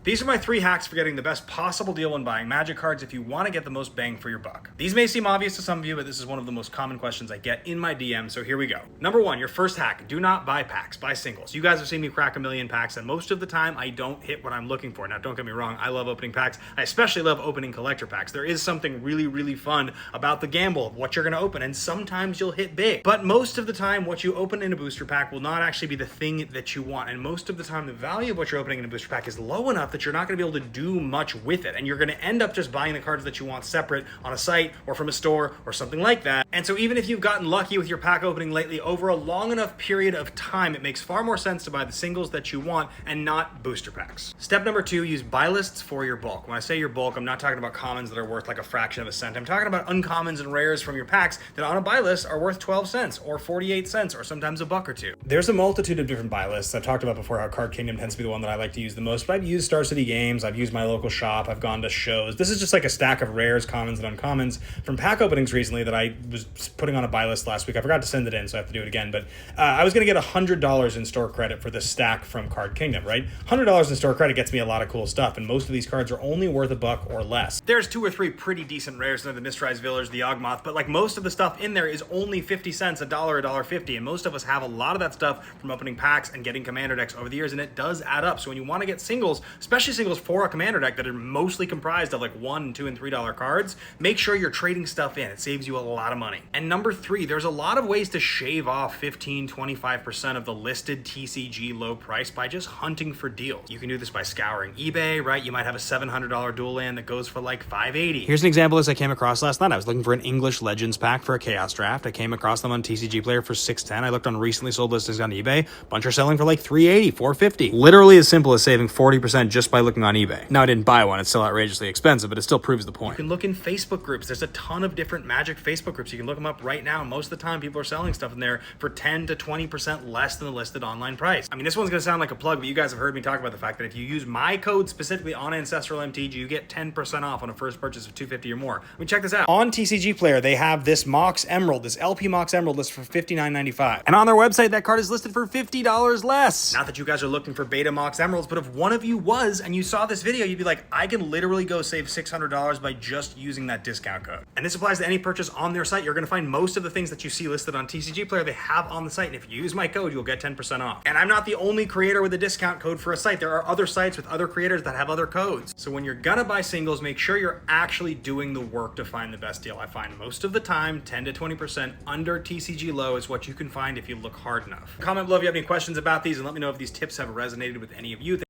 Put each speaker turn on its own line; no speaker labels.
These are my 3 hacks for getting the best possible deal when buying Magic cards if you want to get the most bang for your buck. These may seem obvious to some of you, but this is one of the most common questions I get in my DM, so here we go. Number 1, your first hack, do not buy packs, buy singles. You guys have seen me crack a million packs, and most of the time I don't hit what I'm looking for. Now, don't get me wrong, I love opening packs. I especially love opening collector packs. There is something really, really fun about the gamble of what you're going to open, and sometimes you'll hit big. But most of the time, what you open in a booster pack will not actually be the thing that you want, and most of the time, the value of what you're opening in a booster pack is low enough that you're not going to be able to do much with it, and you're going to end up just buying the cards that you want separate on a site or from a store or something like that. And so even if you've gotten lucky with your pack opening lately, over a long enough period of time, it makes far more sense to buy the singles that you want and not booster packs. Step number 2, use buy lists for your bulk. When I say your bulk, I'm not talking about commons that are worth like a fraction of a cent. I'm talking about uncommons and rares from your packs that on a buy list are worth 12 cents or 48 cents or sometimes a buck or two. There's a multitude of different buy lists. I've talked about before how Card Kingdom tends to be the one that I like to use the most, but I've used Star City Games, I've used my local shop, I've gone to shows. This is just like a stack of rares, commons, and uncommons from pack openings recently that I was putting on a buy list last week. I forgot to send it in, so I have to do it again, but I was going to get $100 in store credit for this stack from Card Kingdom, right? $100 in store credit gets me a lot of cool stuff, and most of these cards are only worth a buck or less. There's 2 or 3 pretty decent rares, the Mistrized Village, the Yawgmoth, but like most of the stuff in there is only 50 cents, $1, $1.50, and most of us have a lot of that stuff from opening packs and getting commander decks over the years, and it does add up. So when you want to get singles, especially singles for a commander deck that are mostly comprised of like $1, $2, and $3 cards, make sure you're trading stuff in. It saves you a lot of money. And number 3, there's a lot of ways to shave off 15, 25% of the listed TCG low price by just hunting for deals. You can do this by scouring eBay, right? You might have a $700 dual land that goes for like $580. Here's an example as I came across last night. I was looking for an English Legends pack for a Chaos Draft. I came across them on TCG Player for $610. I looked on recently sold listings on eBay. A bunch are selling for like $380, $450. Literally as simple as saving 40% just by looking on eBay. Now, I didn't buy one. It's still outrageously expensive, but it still proves the point. You can look in Facebook groups. There's a ton of different Magic Facebook groups. You can look them up right now. Most of the time, people are selling stuff in there for 10 to 20% less than the listed online price. I mean, this one's going to sound like a plug, but you guys have heard me talk about the fact that if you use my code specifically on Ancestral MTG, you get 10% off on a first purchase of $250 or more. I mean, check this out. On TCG Player, they have this Mox Emerald, this LP Mox Emerald list for $59.95. And on their website, that card is listed for $50 less. Not that you guys are looking for beta Mox Emeralds, but if one of you was and you saw this video, you'd be like, I can literally go save $600 by just using that discount code. And this applies to any purchase on their site. You're going to find most of the things that you see listed on TCG Player they have on the site. And if you use my code, you'll get 10% off. And I'm not the only creator with a discount code for a site. There are other sites with other creators that have other codes. So when you're gonna buy singles, make sure you're actually doing the work to find the best deal. I find most of the time, 10 to 20% under TCG low is what you can find if you look hard enough. Comment below if you have any questions about these and let me know if these tips have resonated with any of you.